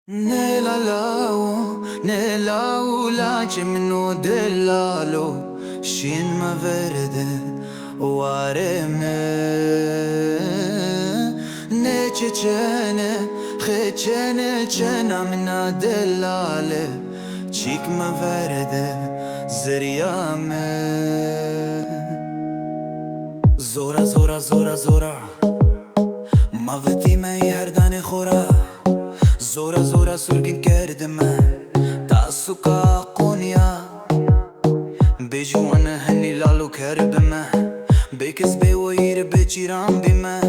Nell'aula c'è meno dell'alo, scinma verde, oare me. Ne cecene, khecene, cena minna dell'ale, cikma verde, zeria me. Zora, zora, zora, zora, ma veti me yerdane khora. زورا زورا سرگین کردمه تاسوکا قونیا بجوانه هنی لالو کربمه بکس بیویر بچیران بیمه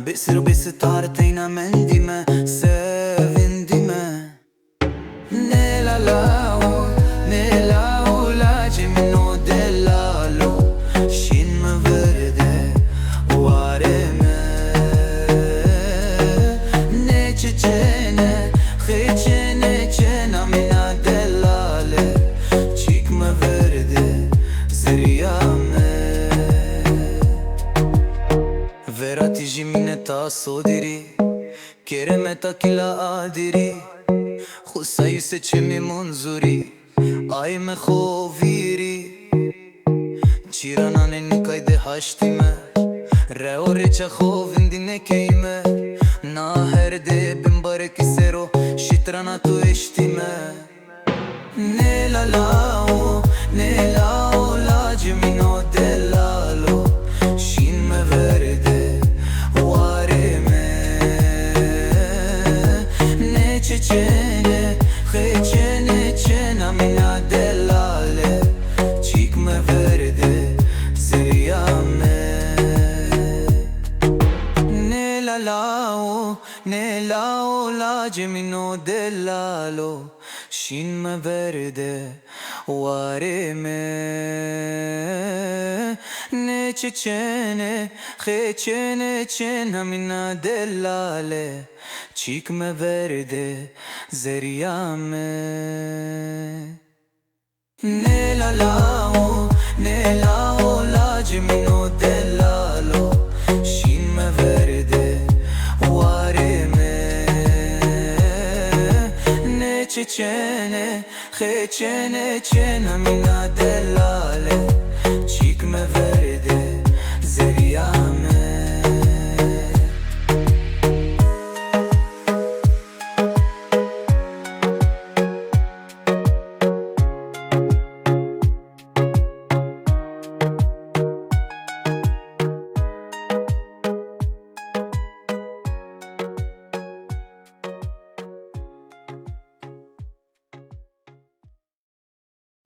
بسر بستار تینا من دیمه سوین دیمه نلالاو نلاو لاجی منو دلالو شین مورده وارمه نچچنه خیچنه چنا مینا دلاله چیکمه ورده زریامه وراتی جیمینه تا صدری کرمه تا کلا آدری خسایی سه چمی منظوری آی مخویری چیرانانه نکایده هاشتیمه رئوره چه خوین دینه کیمه نا هر ده بمباره کسرو شیطرانا تو اشتیمه نلالاو نلاو لاجی مینو دلالو شین مورده وارمه نچچنه خیچنه چنا مینا دلاله چیک مورده زریامه نلاو لاجی منو دلالو شین مورده وارمه نچچنه خیچنه چنا مینا دلاله چیک مورده زریامه نلاو لاجی منو دلالو شین مورده چچنه خیچنه چنا مینا دلاله چیک مورده